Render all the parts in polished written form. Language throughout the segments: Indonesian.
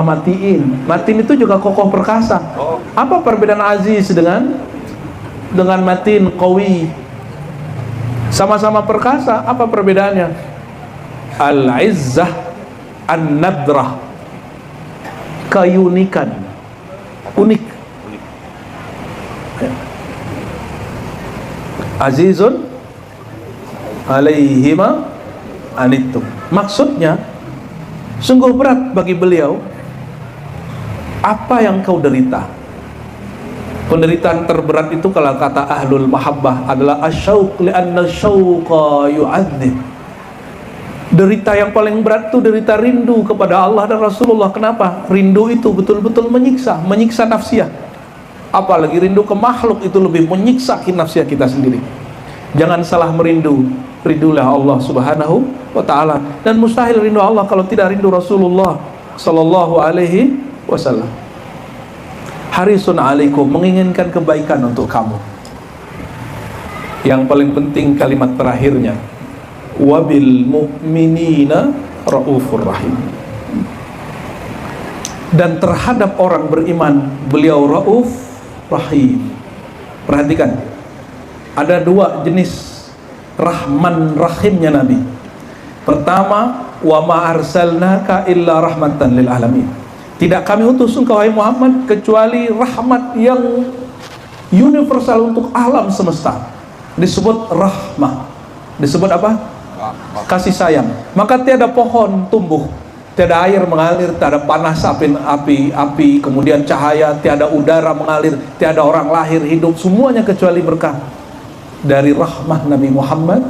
Matin itu juga kokoh perkasa. Apa perbedaan aziz dengan matin, qawi? Sama-sama perkasa, apa perbedaannya? Al-izzah, an-nadrah, keunikan, unik. Azizun alaihima anittum. Maksudnya sungguh berat bagi beliau apa yang kau derita. Penderitaan terberat itu kalau kata ahlul mahabbah adalah asyauq, li'anna syauqa yu'adzib. Derita yang paling berat itu derita rindu kepada Allah dan Rasulullah. Kenapa? Rindu itu betul-betul menyiksa nafsiyah. Apalagi rindu ke makhluk itu lebih menyiksa nafsiyah kita sendiri. Jangan salah merindu. Rindulah Allah subhanahu wa ta'ala. Dan mustahil rindu Allah kalau tidak rindu Rasulullah sallallahu alaihi wasallam. Harisun alaikum, menginginkan kebaikan untuk kamu. Yang paling penting kalimat terakhirnya, wabil mu'minina raufur rahim. Dan terhadap orang beriman beliau rauf rahim. Perhatikan, ada dua jenis rahman rahimnya Nabi. Pertama, wa ma arsalnaka illa rahmatan lil alamin. Tidak kami utus engkau wahai Muhammad kecuali rahmat yang universal untuk alam semesta. Disebut rahmah. Disebut apa? Kasih sayang. Maka tiada pohon tumbuh, tiada air mengalir, tiada panas api, kemudian cahaya, tiada udara mengalir, tiada orang lahir hidup, semuanya kecuali berkah dari rahmah Nabi Muhammad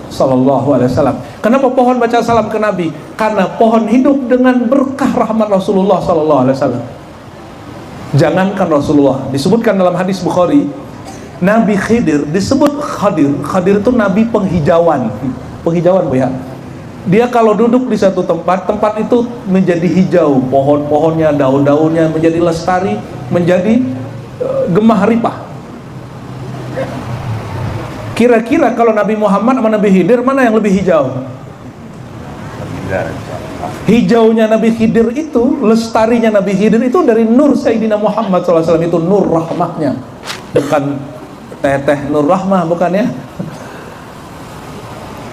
sallallahu alaihi wasallam. Kenapa pohon baca salam ke Nabi? Karena pohon hidup dengan berkah rahmat Rasulullah sallallahu alaihi wasallam. Jangankan Rasulullah, disebutkan dalam hadis Bukhari, Nabi Khidir disebut Khadir. Khadir itu nabi penghijauan. Penghijauan, Bu ya. Dia kalau duduk di satu tempat itu menjadi hijau, pohon-pohonnya, daun-daunnya menjadi lestari, menjadi gemah ripah. Kira-kira kalau Nabi Muhammad sama Nabi Khidir, mana yang lebih hijau? Hijaunya Nabi Khidir itu, lestarinya Nabi Khidir itu dari nur Sayyidina Muhammad SAW. Itu nur rahmahnya. Bukan teteh nur rahmah, bukan ya.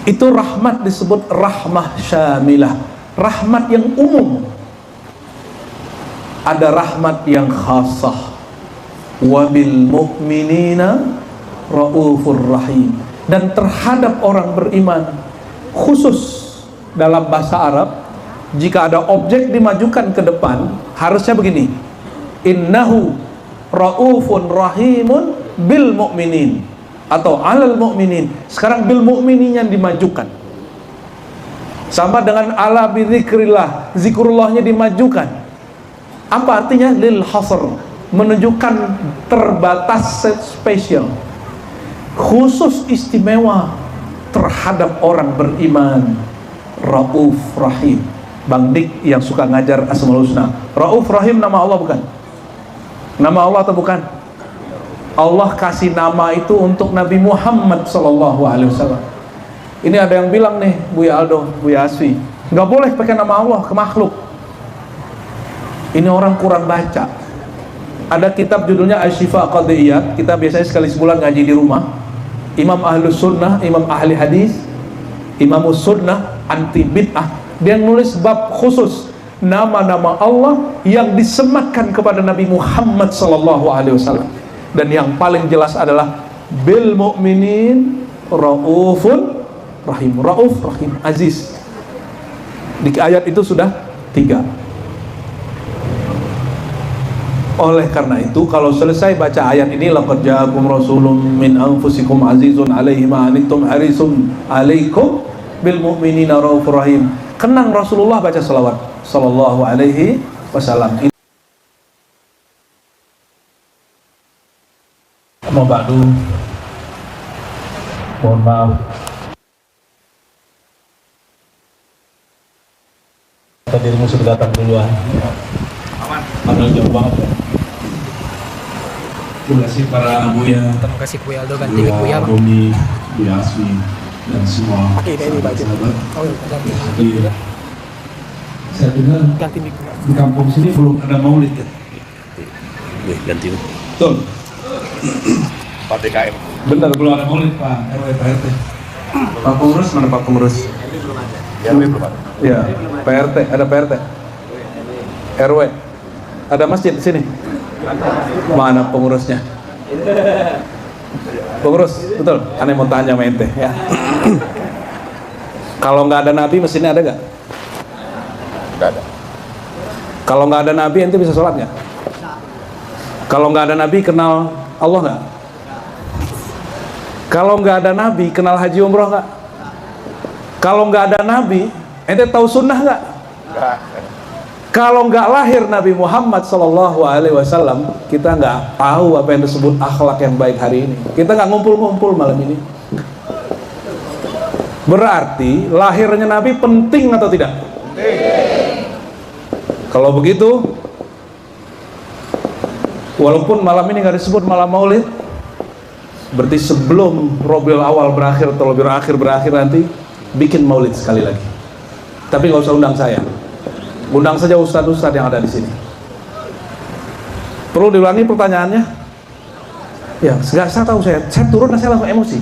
Itu rahmat disebut rahmah syamilah. Rahmat yang umum. Ada rahmat yang khasah. Wabil mu'minina raufur rahim. Dan terhadap orang beriman, khusus dalam bahasa Arab, jika ada objek dimajukan ke depan, harusnya begini, innahu raufun rahimun bil mu'minin, atau alal mu'minin. Sekarang bil mu'minin yang dimajukan, sama dengan ala bi dzikrillah, zikrullahnya dimajukan. Apa artinya? Lil hasr, menunjukkan terbatas, spesial, khusus, istimewa terhadap orang beriman. Rauf Rahim. Bang Dik yang suka ngajar Asmaul Husna, Rauf Rahim nama Allah bukan? Nama Allah atau bukan? Allah kasih nama itu untuk Nabi Muhammad SAW. Ini ada yang bilang nih, Buya Aldo, Buya Asfi, nggak boleh pakai nama Allah ke makhluk. Ini orang kurang baca. Ada kitab judulnya Asy-Syifa Qadhiyat, kita biasanya sekali sebulan ngaji di rumah. Imam Ahlus Sunnah, Imam Ahli Hadis, Imamus Sunnah, anti bid'ah, dia nulis bab khusus nama-nama Allah yang disematkan kepada Nabi Muhammad SAW. Dan yang paling jelas adalah bil mu'minin raufun rahim. Rauf rahim, aziz. Di ayat itu sudah 3. Oleh karena itu, kalau selesai baca ayat ini, laqad ja'akum rasulun min anfusikum azizun 'alaihi ma anittum harisun 'alaikum bil mu'minina raufur rahim. Kenang Rasulullah, baca salawat sallallahu alaihi wasallam. Mau ba'du, mohon maaf dirimu sudah datang duluan. Padahal jauh banget ya. Terima kasih para Buya. Terima kasih Buya Aldo, ganti Buya Romi, Buya Asmi, dan semua sahabat. Saya dengar Ganti mic. di kampung sini belum ada maulid ya? Ganti Betul. 4 DKM. Benar, belum ada maulid Pak RW Pak RT. Pak Pengurus mana Pak Pengurus? Ya, belum ada. Ya, PRT, ada PRT. RW. Ada masjid di sini. Mana pengurusnya? Pengurus, betul. Aneh mau tanya sama ente ya. Kalau nggak ada nabi mesinnya ada nggak? Nggak ada. Kalau nggak ada nabi ente bisa sholat nggak? Kalau nggak ada nabi kenal Allah nggak? Kalau nggak ada nabi kenal haji umroh nggak? Kalau nggak ada nabi ente tahu sunnah nggak? Nggak. Kalau nggak lahir Nabi Muhammad SAW, kita nggak tahu apa yang disebut akhlak yang baik hari ini. Kita nggak ngumpul-ngumpul malam ini. Berarti lahirnya Nabi penting atau tidak? Kalau begitu, walaupun malam ini nggak disebut malam Maulid, berarti sebelum Rabiul Awal berakhir atau Rabiul Akhir berakhir nanti, bikin Maulid sekali lagi. Tapi nggak usah undang saya. Undang saja ustadz-ustadz yang ada di sini. Perlu diulangi pertanyaannya? Ya, saya tahu saya turun dan saya langsung emosi.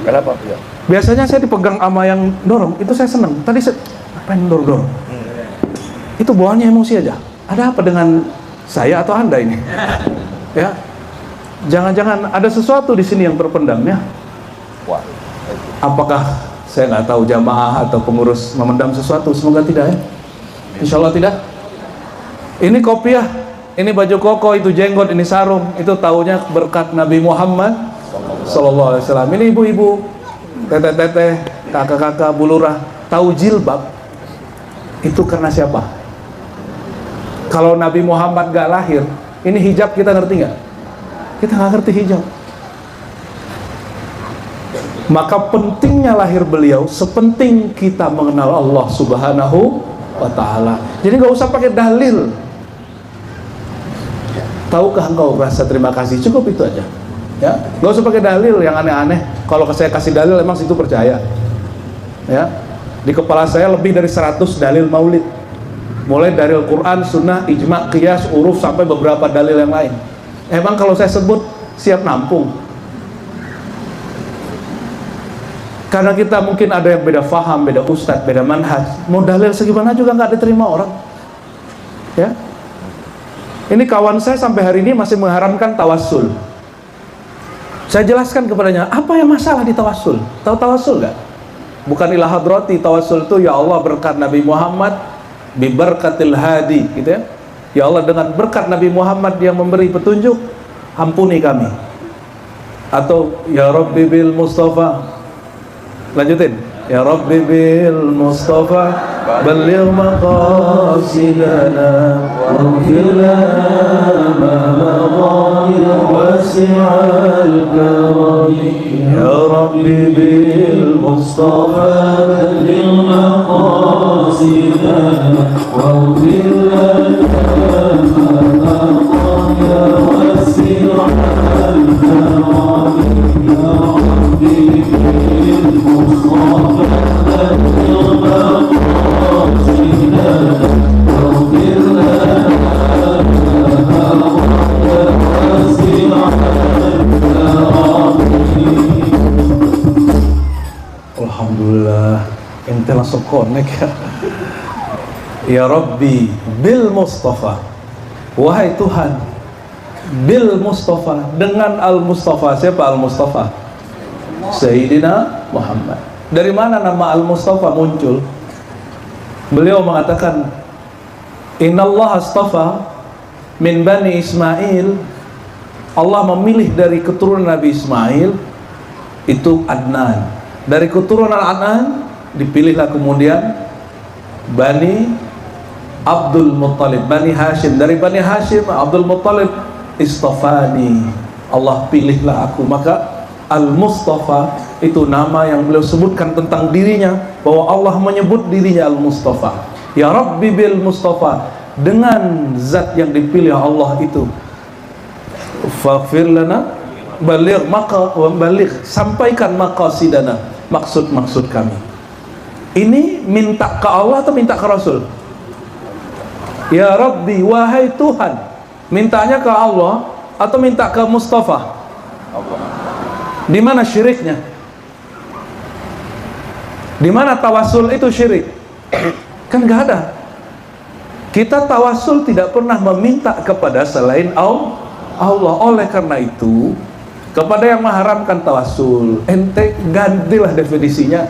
Kenapa? Ya. Biasanya saya dipegang sama yang dorong, itu saya seneng. Tadi saya, apa yang dorong? Itu bawaannya emosi aja. Ada apa dengan saya atau Anda ini? Ya, jangan-jangan ada sesuatu di sini yang terpendam ya? Wah. Apakah saya nggak tahu jamaah atau pengurus memendam sesuatu? Semoga tidak ya. Insya Allah tidak. Ini kopiah, ini baju koko, itu jenggot, ini sarung, itu taunya berkat Nabi Muhammad Sallallahu Alaihi Wasallam. Ini ibu-ibu, teteh-teteh, kakak-kakak, bulurah, tahu jilbab itu karena siapa? Kalau Nabi Muhammad gak lahir, ini hijab kita ngerti nggak? Kita nggak ngerti hijab. Maka pentingnya lahir beliau sepenting kita mengenal Allah Subhanahu wa ta'ala. Jadi nggak usah pakai dalil. Tahukah engkau rasa terima kasih? Cukup itu aja ya, nggak usah pakai dalil yang aneh-aneh. Kalau saya kasih dalil emang situ percaya ya. Di kepala saya lebih dari 100 dalil maulid, mulai dari Al-Quran, Sunnah, Ijma, Qiyas, Uruf, sampai beberapa dalil yang lain. Emang kalau saya sebut siap nampung? Karena kita mungkin ada yang beda faham, beda ustadz, beda manhaj. Mau dalil segimana juga nggak diterima orang. Ya, ini kawan saya sampai hari ini masih mengharamkan tawassul. Saya jelaskan kepadanya, apa yang masalah di tawassul? Tahu tawassul nggak? Bukan ila hadrati, tawassul itu ya Allah berkat Nabi Muhammad, bi barakatil hadi, gitu ya. Ya Allah dengan berkat Nabi Muhammad yang memberi petunjuk, ampuni kami. Atau ya Rabbi bil Mustafa. Lanjutin, ya Rabbi bil Mustafa balligh maqasidana waghfir lana ma madha wasi'al karami. Ya Rabbi bil Mustafa balligh maqasidana waghfir lana ma madha wasi'al karami. Ya Rabbi Alhamdulillah, ente langsung connect ya. Ya Rabbi bil Mustafa, wahai Tuhan bil Mustafa, dengan Al Mustafa. Siapa Al Mustafa? Sayyidina Muhammad. Dari mana nama Al Mustafa muncul? Beliau mengatakan, Innallaha astafa min bani Ismail. Allah memilih dari keturunan Nabi Ismail itu Adnan. Dari keturunan Adnan dipilihlah kemudian Bani Abdul Muttalib, Bani Hashim. Dari Bani Hashim Abdul Muttalib istafani, Allah pilihlah aku. Maka Al-Mustafa itu nama yang beliau sebutkan tentang dirinya, bahwa Allah menyebut dirinya Al-Mustafa. Ya Rabbi bil Mustafa, dengan zat yang dipilih Allah itu. Faghfir lana, baligh, maka baligh, sampaikan maqasidana, maksud-maksud kami. Ini minta ke Allah atau minta ke Rasul? Ya Rabbi, wahai Tuhan. Mintanya ke Allah atau minta ke Mustafa? Allah. Di mana syiriknya? Di mana tawasul itu syirik? Kan nggak ada. Kita tawasul tidak pernah meminta kepada selain Allah. Oleh karena itu, kepada yang mengharamkan tawasul, ente gantilah definisinya.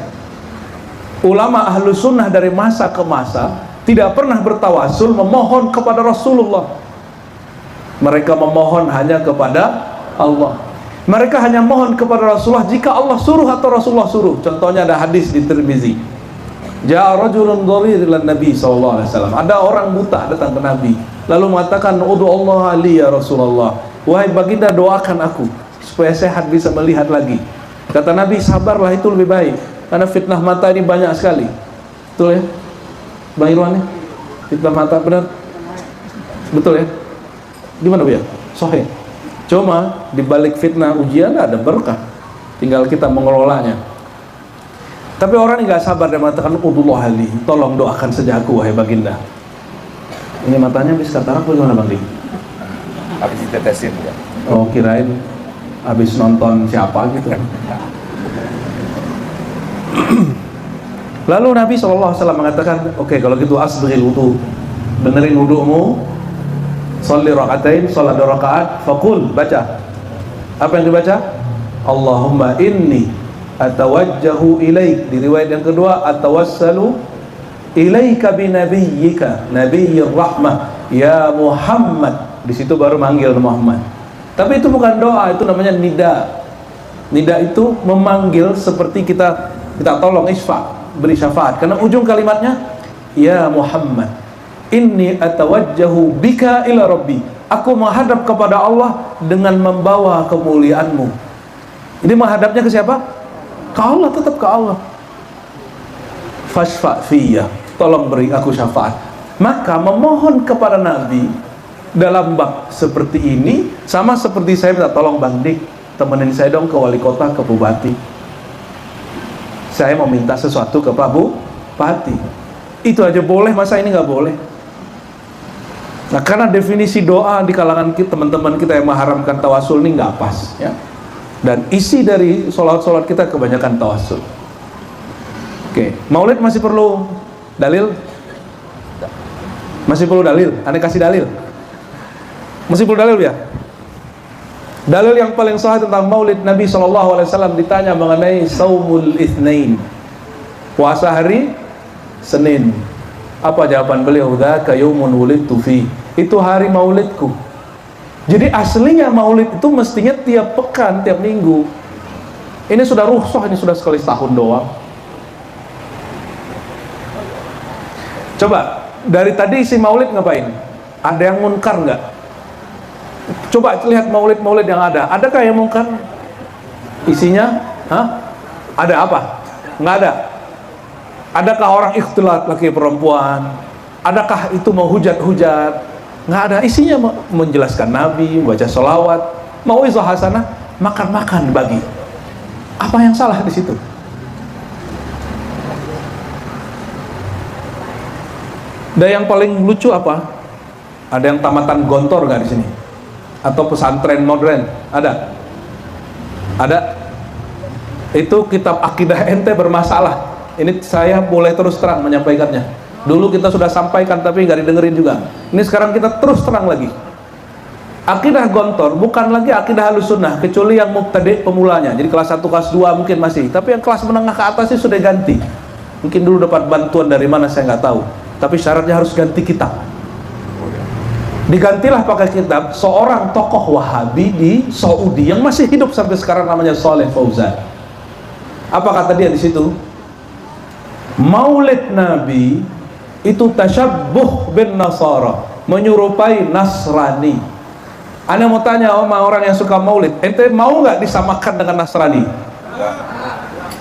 Ulama ahlu sunnah dari masa ke masa tidak pernah bertawasul memohon kepada Rasulullah. Mereka memohon hanya kepada Allah. Mereka hanya mohon kepada Rasulullah jika Allah suruh atau Rasulullah suruh. Contohnya ada hadis di Tirmizi. Ja'a rajulun dharir ila Nabi sallallahu alaihi wasallam. Ada orang buta datang ke Nabi, lalu mengatakan, "Ud'u Allah li ya Rasulullah." Wahai baginda, doakan aku supaya sehat bisa melihat lagi. Kata Nabi, sabarlah, itu lebih baik. Karena fitnah mata ini banyak sekali. Betul ya? Bang Irwan ya? Fitnah mata benar? Betul ya? Di mana Bu ya? Sahih. Cuma di balik fitnah ujian ada berkah. Tinggal kita mengelolanya. Tapi orang yang gak sabar dan mengatakan, "Udullah ali, tolong doakan saja aku wahai baginda." Ini matanya habis katarak bagaimana Bang Di? Habis ditetesin ya. Oh, kirain habis nonton siapa gitu. Lalu Nabi SAW mengatakan, oke, kalau gitu asbiril wudu, benerin wudu'mu, sholli raka'atain, sholat 2 rakaat, faqul, baca. Apa yang dibaca? Allahumma inni atawajjahu ilaik. Di riwayat yang kedua, atawassalu ilaika binabiyyika nabiyyir rahmah ya Muhammad. Di situ baru manggil Muhammad. Tapi itu bukan doa, itu namanya nida. Nida itu memanggil seperti kita tolong isfa, beri syafaat. Karena ujung kalimatnya, ya Muhammad, inni atawajjahu bika ila rabbi. Aku menghadap kepada Allah dengan membawa kemuliaanmu. Ini menghadapnya ke siapa? Ke Allah, tetap ke Allah. Fashfa' fiyya, tolong beri aku syafaat. Maka memohon kepada Nabi dalam bab seperti ini sama seperti saya minta tolong Bang Dik, temenin saya dong ke wali kota, ke bupati. Saya mau minta sesuatu ke Pak Bupati. Itu aja boleh, masa ini nggak boleh? Nah, karena definisi doa di kalangan teman-teman kita yang mengharamkan tawasul ini nggak pas, ya. Dan isi dari sholat-sholat kita kebanyakan tawasul. Oke, maulid masih perlu dalil? Masih perlu dalil? Aneh kasih dalil? Masih perlu dalil ya? Dalil yang paling sahih tentang maulid, Nabi SAW ditanya mengenai saumul itsnain, puasa hari Senin. Apa jawaban beliau? Dzaka yaumun wulidtu fi. Itu hari maulidku. Jadi aslinya maulid itu mestinya tiap pekan, tiap minggu. Ini sudah rukhsah, ini sudah sekali setahun doang. Coba, dari tadi isi maulid ngapain? Ada yang munkar nggak? Coba lihat maulid-maulid yang ada. Adakah yang munkar? Isinya? Ada apa? Nggak ada. Adakah orang ikhtilat laki perempuan? Adakah itu menghujat-hujat? Nggak ada. Isinya menjelaskan Nabi, baca sholawat, mauizah hasanah, makan-makan bagi. Apa yang salah di situ? Dan yang paling lucu apa? Ada yang tamatan gontor nggak di sini? Atau pesantren modern? Ada? Ada? Itu kitab akidah ente bermasalah. Ini saya boleh terus terang menyampaikannya. Dulu kita sudah sampaikan tapi nggak didengerin juga. Ini sekarang kita terus terang lagi. Akidah gontor bukan lagi akidah Ahlussunnah, kecuali yang mubtadi' pemulanya. Jadi kelas 1, kelas 2 mungkin masih. Tapi yang kelas menengah ke atas sih sudah ganti. Mungkin dulu dapat bantuan dari mana saya nggak tahu. Tapi syaratnya harus ganti kitab. Digantilah pakai kitab seorang tokoh Wahabi di Saudi yang masih hidup sampai sekarang, namanya Saleh Fauzan. Apa kata dia di situ? Maulid Nabi itu tasyabbuh bin Nasara, menyerupai Nasrani. Anda mau tanya sama orang yang suka maulid, ente mau nggak disamakan dengan Nasrani?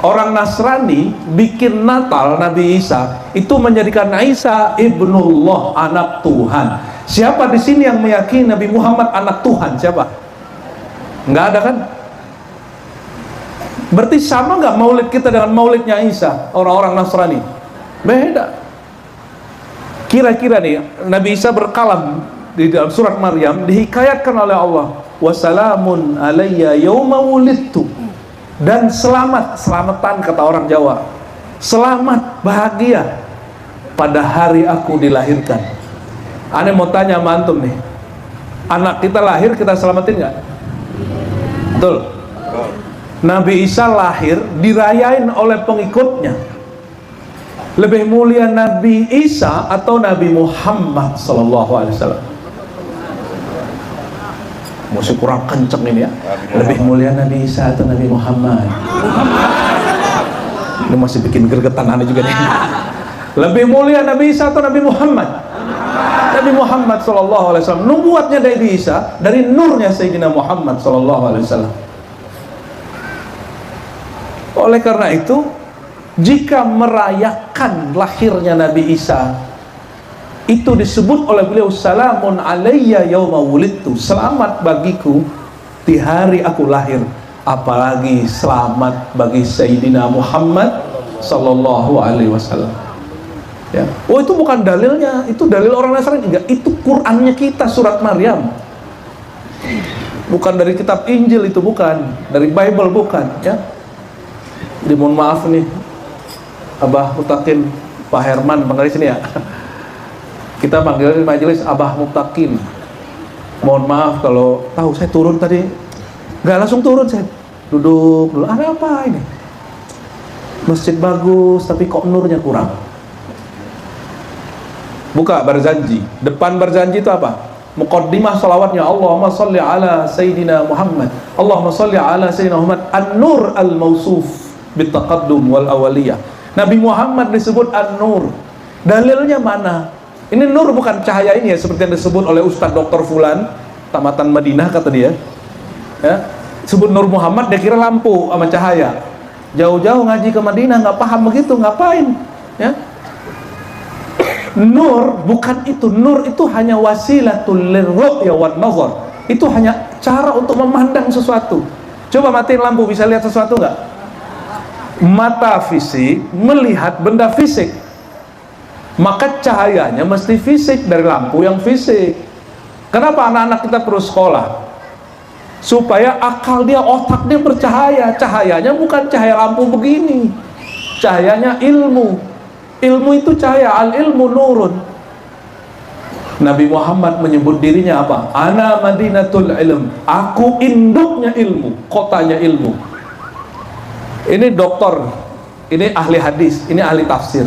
Orang Nasrani bikin Natal Nabi Isa itu menjadikan Isa ibnullah, anak Tuhan. Siapa di sini yang meyakini Nabi Muhammad anak Tuhan? Siapa? Nggak ada kan? Berarti sama nggak maulid kita dengan maulidnya Isa, orang-orang Nasrani? Beda. Kira-kira nih Nabi Isa berkalam di dalam surat Maryam dihikayatkan oleh Allah, wassalamun alayya yauma wulidtu, dan selamatan kata orang Jawa, selamat bahagia pada hari aku dilahirkan. Aneh mau tanya sama antum nih, anak kita lahir kita selamatin nggak? Betul. Nabi Isa lahir dirayain oleh pengikutnya. Lebih mulia Nabi Isa atau Nabi Muhammad sallallahu alaihi wasallam? Masih kurang kenceng ini ya. Lebih mulia Nabi Isa atau Nabi Muhammad? Ini masih bikin gergetan aneh juga nih. Lebih mulia Nabi Isa atau Nabi Muhammad? Nabi Muhammad sallallahu alaihi wasallam. Nubuatnya Nabi Isa dari nurnya Sayyidina Muhammad sallallahu alaihi wasallam. Oleh karena itu, jika merayakan lahirnya Nabi Isa, itu disebut oleh beliau salamun alayya yauma wulidtu, selamat bagiku di hari aku lahir. Apalagi selamat bagi Sayyidina Muhammad sallallahu alaihi wasallam. Ya. Oh, itu bukan dalilnya, itu dalil orang Nasrani. Enggak, itu Qur'annya kita, surat Maryam. Bukan dari kitab Injil, itu bukan dari Bible, bukan ya. Jadi mohon maaf nih Abah Mutakin, Pak Herman, panggil sini ya. Kita panggil di majelis Abah Mutakin. Mohon maaf kalau tahu saya turun tadi, nggak langsung turun, saya duduk dulu. Ada apa ini? Masjid bagus, tapi kok nurnya kurang. Buka Barzanji. Depan Barzanji itu apa? Muqaddimah salawatnya, Allahumma salli ala Sayyidina Muhammad, Allahumma salli ala Sayyidina Muhammad, an-nur al-mausuf bitaqaddum wal awaliyah. Nabi Muhammad disebut An-Nur. Dalilnya mana? Ini nur bukan cahaya ini ya, seperti yang disebut oleh Ustadz Dr. Fulan, tamatan Madinah kata dia. Ya, sebut Nur Muhammad, dia kira lampu sama cahaya. Jauh-jauh ngaji ke Madinah nggak paham begitu, ngapain? Ya. Nur bukan itu. Nur itu hanya wasilatul lirru'ya wan nazar. Itu hanya cara untuk memandang sesuatu. Coba matiin lampu, bisa lihat sesuatu nggak? Mata fisik melihat benda fisik, maka cahayanya mesti fisik dari lampu yang fisik. Kenapa anak-anak kita perlu sekolah? Supaya akal dia, otak dia bercahaya. Cahayanya bukan cahaya lampu begini, cahayanya ilmu. Ilmu itu cahaya, al ilmu nurun. Nabi Muhammad menyebut dirinya apa? Ana madinatul ilm, aku induknya ilmu, kotanya ilmu. Ini doktor, ini ahli hadis, ini ahli tafsir.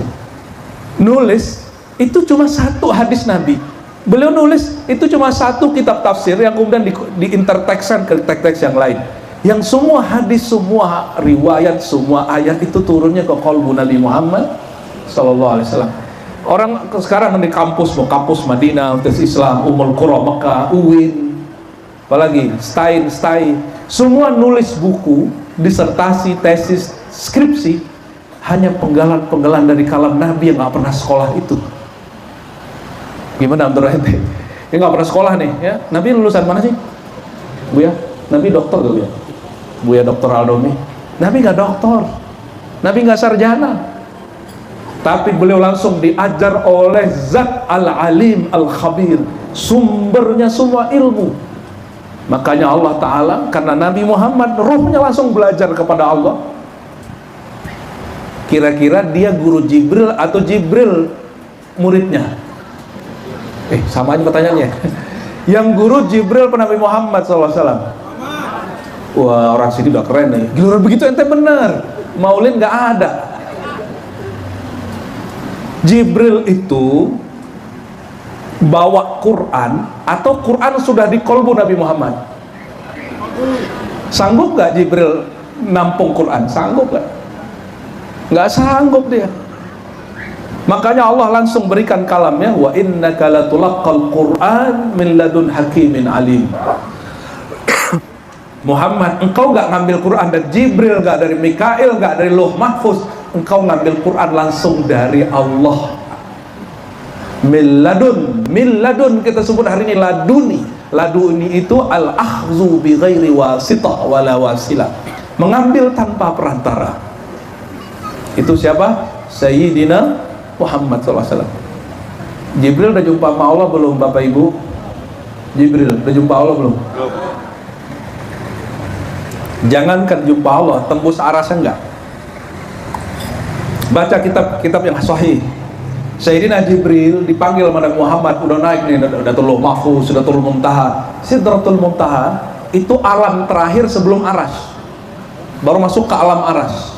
Nulis itu cuma satu hadis Nabi. Beliau nulis itu cuma satu kitab tafsir yang kemudian diintertekskan ke teks-teks yang lain. Yang semua hadis, semua riwayat, semua ayat itu turunnya ke qalbu Nabi Muhammad sallallahu alaihi wasallam. Orang sekarang di kampus, kampus Madinah, Universitas Islam, Ummul Qura Mekah, UIN, apalagi Stein, semua nulis buku, disertasi, tesis, skripsi, hanya penggalan-penggalan dari kalam Nabi yang nggak pernah sekolah itu. Gimana menurut ente? Dia nggak pernah sekolah nih, ya? Nabi lulusan mana sih, Bu ya? Nabi dokter dulu ya, Bu ya, Dokter Aldomi. Nabi nggak dokter, Nabi nggak sarjana, tapi beliau langsung diajar oleh Zat Al-Alim Al-Khabir, sumbernya semua ilmu. Makanya Allah Ta'ala, karena Nabi Muhammad ruhnya langsung belajar kepada Allah. Kira-kira dia guru Jibril atau Jibril muridnya? Sama aja pertanyaannya. Yang guru Jibril Nabi Muhammad SAW. Wah, orang sini udah keren nih. Giliran begitu ente bener, maulid gak ada. Jibril itu bawa Quran, atau Quran sudah di kolbu Nabi Muhammad? Sanggup gak Jibril nampung Quran? Sanggup gak? Gak sanggup dia. Makanya Allah langsung berikan kalamnya, wa innaka latulaqqal Quran min ladun hakimin alim. Muhammad, engkau gak ngambil Quran dari Jibril, gak dari Mikail, gak dari Lauh Mahfuz, engkau ngambil Quran langsung dari Allah. Milladun kita sebut hari ini laduni. Laduni itu al-akhzu bi ghairi wasitah wala wasilah, mengambil tanpa perantara. Itu siapa? Sayyidina Muhammad SAW. Jibril udah jumpa sama Allah belum, Bapak Ibu? Jibril udah jumpa Allah belum? Jangankan jumpa Allah, tembus arasnya enggak. Baca kitab-kitab yang sahih. Sayyidina Jibril dipanggil sama Nabi Muhammad, udah naik nih, udah turun mahfuz, sudah turun muntaha. Sidratul Muntaha itu alam terakhir sebelum aras, baru masuk ke alam aras.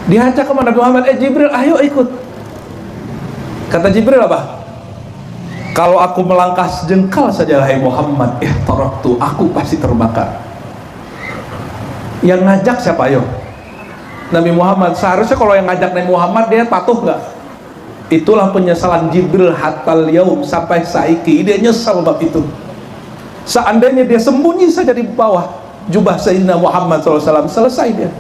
Diajak sama Nabi Muhammad, Jibril, ayo ikut. Kata Jibril apa? Kalau aku melangkah sejengkal saja, hai Muhammad, taraktu, aku pasti terbakar. Yang ngajak siapa? Ayo, Nabi Muhammad. Seharusnya kalau yang ngajak Nabi Muhammad, dia patuh nggak? Itulah penyesalan Jibril hatal yaum, sampai saiki dia nyesal bab itu. Seandainya dia sembunyi saja di bawah jubah Sayyidina Muhammad SAW, selesai dia.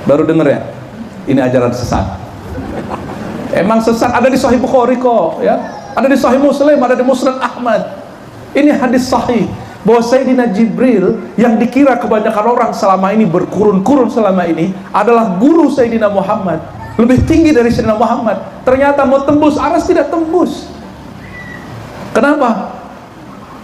Baru denger ya, ini ajaran sesat. Emang sesat, ada di Sahih Bukhari kok ya, ada di Sahih Muslim, ada di Musnad Ahmad. Ini hadis sahih bahwa Sayyidina Jibril yang dikira kebanyakan orang selama ini, berkurun-kurun selama ini, adalah guru Sayyidina Muhammad, lebih tinggi dari Sayyidina Muhammad. Ternyata mau tembus aras, tidak tembus. Kenapa?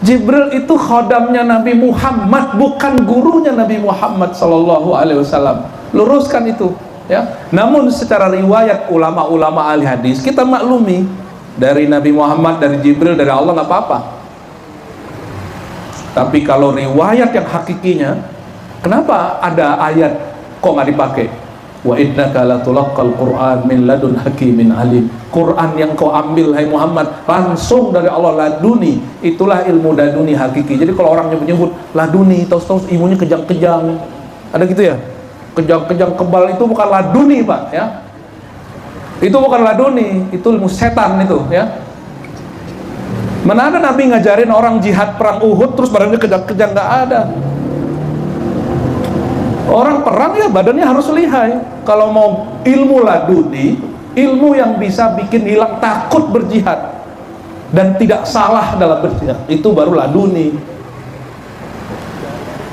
Jibril itu khodamnya Nabi Muhammad, bukan gurunya Nabi Muhammad Sallallahu Alaihi Wasallam. Luruskan itu ya. Namun secara riwayat ulama-ulama ahli hadis, kita maklumi dari Nabi Muhammad, dari Jibril, dari Allah, nggak apa-apa. Tapi kalau riwayat yang hakikinya, kenapa ada ayat kok nggak dipakai? Wa innaka latulaqqal Qur'an min ladun hakimin alim. Quran yang kau ambil, hai Muhammad, langsung dari Allah, laduni. Itulah ilmu laduni hakiki. Jadi kalau orang nyebut laduni, tahu-tahu ilmunya kejang-kejang. Ada gitu ya? Kejang-kejang kebal, itu bukan laduni, Pak, ya. Itu bukan laduni, itu ilmu setan itu, ya. Mana ada Nabi ngajarin orang jihad perang Uhud terus badannya kejang-kejang? Nggak ada. Orang perang ya badannya harus lihai. Kalau mau ilmu laduni, ilmu yang bisa bikin hilang takut berjihad dan tidak salah dalam berjihad, itu baru laduni.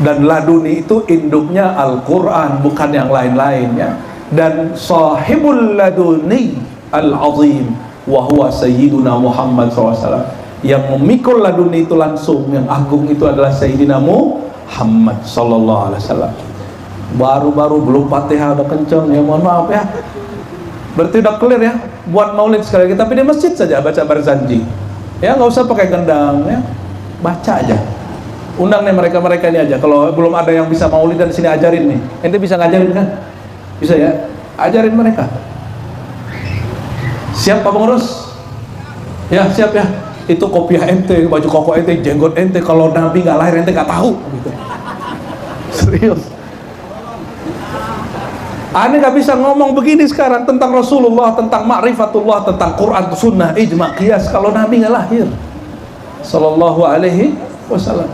Dan laduni itu induknya Al-Quran, bukan yang lain-lainnya. Dan sahibul laduni al-azim wa huwa sayyiduna Muhammad SAW. Yang memikul laduni itu langsung, yang agung itu adalah Sayyidina Muhammad Sallallahu Alaihi Wasallam. Baru-baru belum Fatihah udah kenceng, ya mohon maaf ya. Berarti udah clear ya, buat maulid sekali lagi, tapi di masjid saja baca Barzanji. Ya nggak usah pakai gendang ya, baca aja. Undang nih mereka-mereka ini aja. Kalau belum ada yang bisa maulid dan sini ajarin nih. Ente bisa ngajarin kan? Bisa ya? Ajarin mereka. Siap Pak Pengurus? Ya siap ya. Itu kopiah ente, baju koko ente, jenggot ente. Kalau Nabi nggak lahir ente nggak tahu. Gitu. Serius. Ane nggak bisa ngomong begini sekarang tentang Rasulullah, tentang ma'rifatullah, tentang Quran, Sunnah, ijma, qiyas kalau Nabi nggak lahir. Sallallahu Alaihi Wasallam.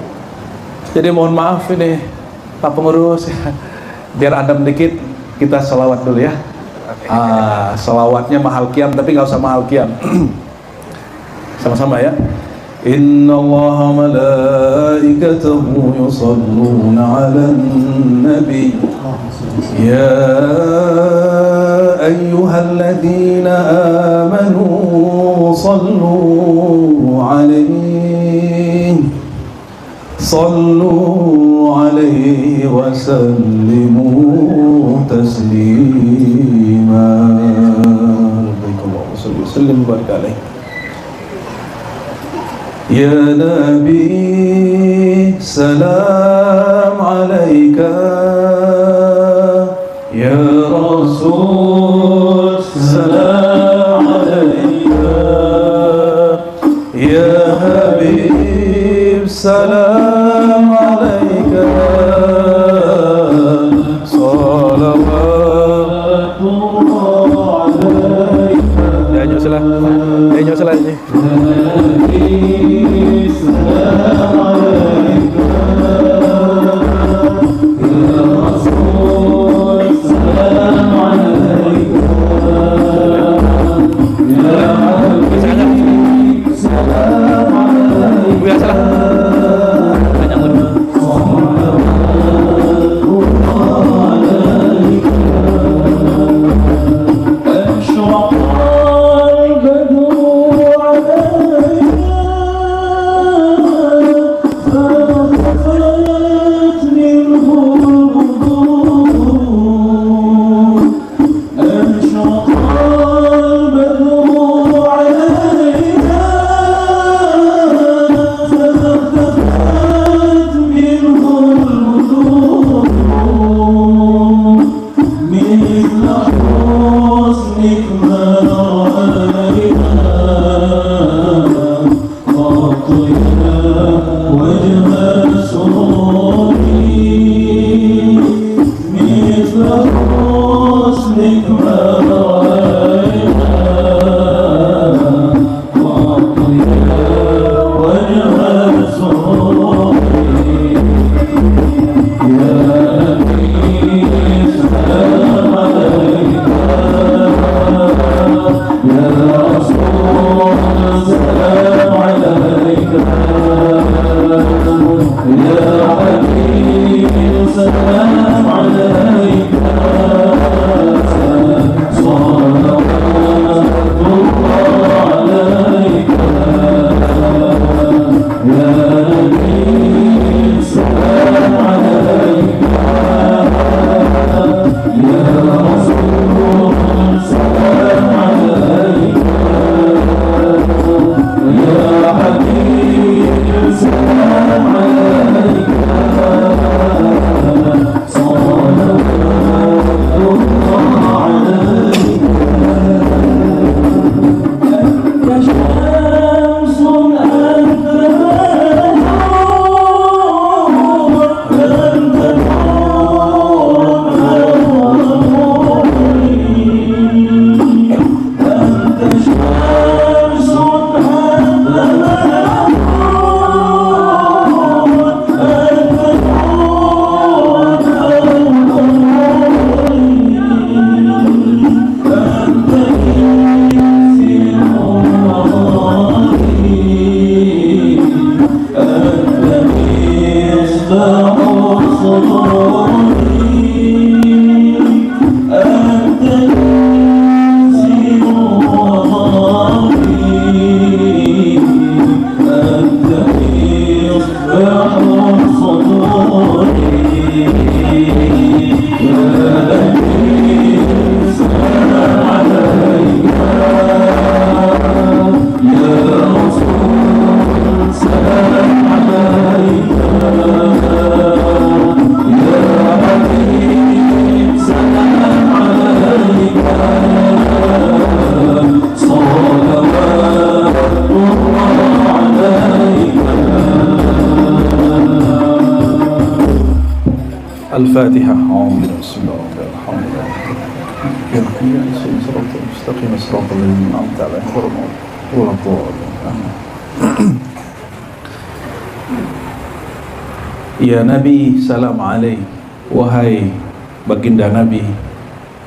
Jadi mohon maaf ini Pak Pengurus, biar adem dikit kita selawat dulu ya. Selawatnya mahal qiyam, tapi nggak usah mahal qiyam. Sama-sama ya. Inna Allah malaikatahu yusalluna ala nabi ya ayyuhalladzina amanu sallu alaihi wa sallimu taslima. Allahumma salli wa sallim wa barik alaihi. Ya Nabi salam alaika, ya Rasul salam alaika, ya Habib salam alaika, salawatullah alaika. Ya nyusul ini. Al-Fatihah. Bismillahirrahmanirrahim. Shiratal mustaqim, shiratal ladzina an'amta 'alaihim ghairil maghdubi. Ya Nabi, salam alaik. Wahai baginda Nabi,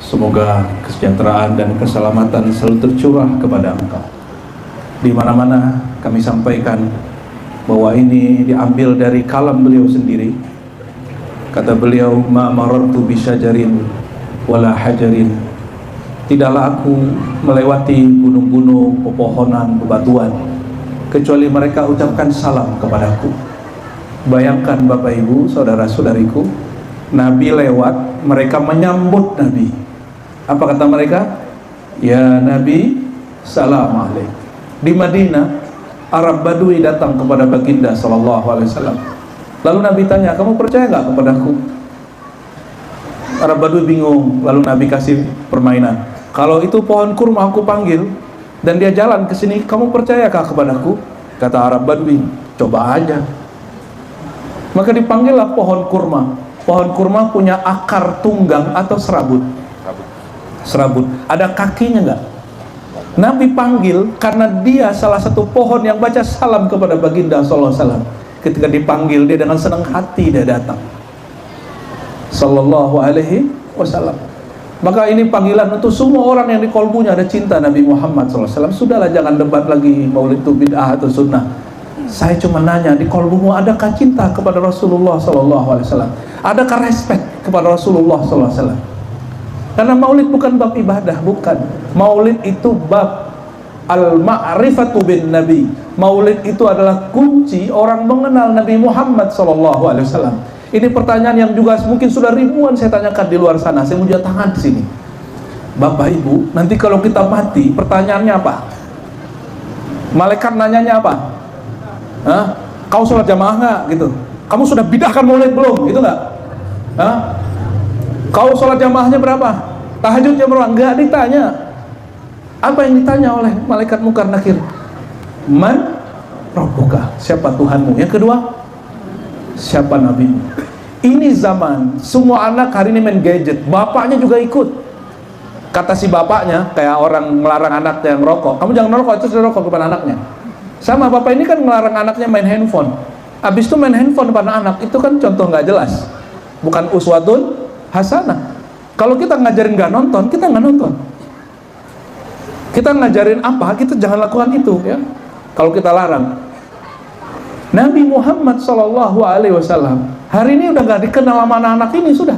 semoga kesejahteraan dan keselamatan selalu tercurah kepada engkau. Di mana-mana kami sampaikan bahwa ini diambil dari kalam beliau sendiri. Kata beliau, ma marartu bi syajarin wala hajarin. Tidaklah aku melewati gunung-gunung, pepohonan, bebatuan, kecuali mereka ucapkan salam kepadaku. Bayangkan Bapak Ibu, saudara-saudariku, Nabi lewat, mereka menyambut Nabi. Apa kata mereka? Ya Nabi, salam alaik. Di Madinah, Arab Badui datang kepada baginda sallallahu alaihi wasallam. Lalu Nabi tanya, kamu percaya nggak kepadaku? Arab Badui bingung. Lalu Nabi kasih permainan. Kalau itu pohon kurma aku panggil dan dia jalan ke sini, kamu percayakah kepadaku? Kata Arab Badui, coba aja. Maka dipanggillah pohon kurma. Pohon kurma punya akar tunggang atau serabut? Serabut. Ada kakinya nggak? Nabi panggil karena dia salah satu pohon yang baca salam kepada baginda sallallahu alaihi wasallam. Ketika dipanggil, dia dengan senang hati dia datang sallallahu alaihi wasallam. Maka ini panggilan untuk semua orang yang di kolbunya ada cinta Nabi Muhammad sallallahu alaihi wasallam. Sudahlah, jangan debat lagi maulid itu bid'ah atau sunnah. Saya cuma nanya, di kolbumu adakah cinta kepada Rasulullah sallallahu alaihi wasallam? Adakah respect kepada Rasulullah sallallahu alaihi wasallam? Karena maulid bukan bab ibadah, bukan. Maulid itu bab al-ma'rifatu bin Nabi. Maulid itu adalah kunci orang mengenal Nabi Muhammad SAW. Ini pertanyaan yang juga mungkin sudah ribuan saya tanyakan di luar sana. Saya punya tangan di sini. Bapak Ibu, nanti kalau kita mati, pertanyaannya apa? Malaikat nanyanya apa? Hah? Kau sholat jamaah nggak? Gitu. Kamu sudah bidahkan maulid belum? Gitu nggak? Hah? Kau sholat jamaahnya berapa? Tahajudnya berapa? Nggak ditanya. Apa yang ditanya oleh malaikat Munkar Nakir? Man Rabbuka, siapa Tuhanmu? Yang kedua, siapa Nabimu? Ini zaman semua anak hari ini main gadget. Bapaknya juga ikut. Kata si bapaknya, kayak orang melarang anaknya yang rokok, kamu jangan merokok, itu sudah rokok kepada anaknya. Sama bapak ini kan melarang anaknya main handphone. Habis itu main handphone pada anak, itu kan contoh nggak jelas. Bukan uswatun hasanah. Kalau kita ngajarin nggak nonton, kita nggak nonton. Kita ngajarin apa, kita jangan lakukan itu ya. Kalau kita larang. Nabi Muhammad SAW hari ini udah gak dikenal sama anak-anak ini, sudah.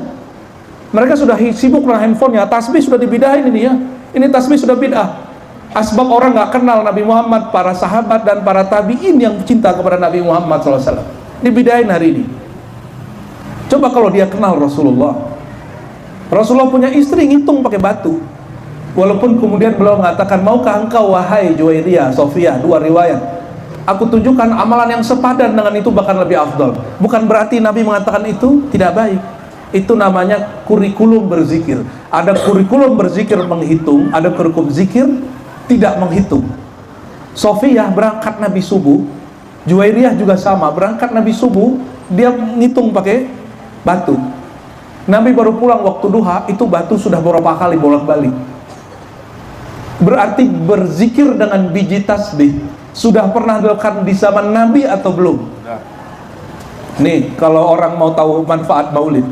Mereka sudah sibuk dengan handphonenya. Tasbih sudah dibidahin ini ya. Ini tasbih sudah bid'ah. Asbab orang gak kenal Nabi Muhammad, para sahabat dan para tabi'in yang cinta kepada Nabi Muhammad SAW. Dibidahin hari ini. Coba kalau dia kenal Rasulullah. Rasulullah punya istri, ngitung pakai batu. Walaupun kemudian beliau mengatakan, maukah engkau wahai Juwairiyah, Sofia, dua riwayat, aku tunjukkan amalan yang sepadan dengan itu bahkan lebih afdal. Bukan berarti Nabi mengatakan itu tidak baik. Itu namanya kurikulum berzikir. Ada kurikulum berzikir menghitung, ada kurikulum zikir tidak menghitung. Sofiyah berangkat Nabi subuh, Juwairiyah juga sama, berangkat Nabi subuh, dia ngitung pakai batu. Nabi baru pulang waktu duha, itu batu sudah beberapa kali bolak-balik. Berarti berzikir dengan biji tasbih sudah pernah dilakukan di zaman Nabi atau belum? Nih, kalau orang mau tahu manfaat maulid,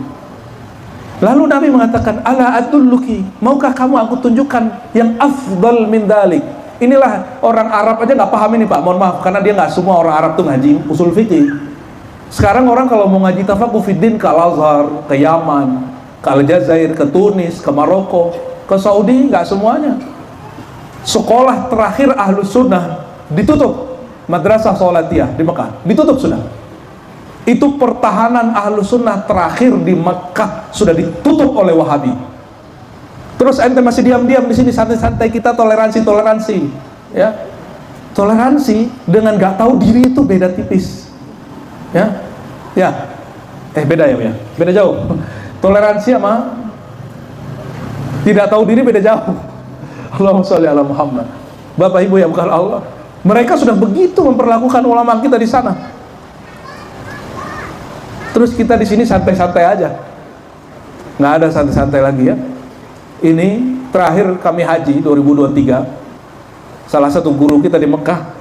lalu Nabi mengatakan, ala adulluki, maukah kamu aku tunjukkan yang afdal min dalik. Inilah orang Arab aja nggak paham ini Pak, mohon maaf, karena dia nggak semua orang Arab tuh ngaji usul fikih. Sekarang orang kalau mau ngaji tafaqquh fiddin ke Al-Azhar, ke Yaman, ke Aljazair, ke Tunis, ke Maroko, ke Saudi, nggak semuanya. Sekolah terakhir Ahlus Sunnah ditutup, Madrasah Sholatiyah di Mekah ditutup sudah. Itu pertahanan Ahlus Sunnah terakhir di Mekah sudah ditutup oleh Wahabi. Terus ente masih diam-diam di sini, santai-santai, kita toleransi, ya. Toleransi dengan nggak tahu diri itu beda tipis, ya. Beda ya, beda jauh. Toleransi sama tidak tahu diri beda jauh. Allahumma sholli ala Muhammad. Bapak Ibu yang bukan Allah, mereka sudah begitu memperlakukan ulama kita di sana. Terus kita di sini santai-santai aja, nggak ada santai-santai lagi ya. Ini terakhir kami haji 2023, salah satu guru kita di Mekah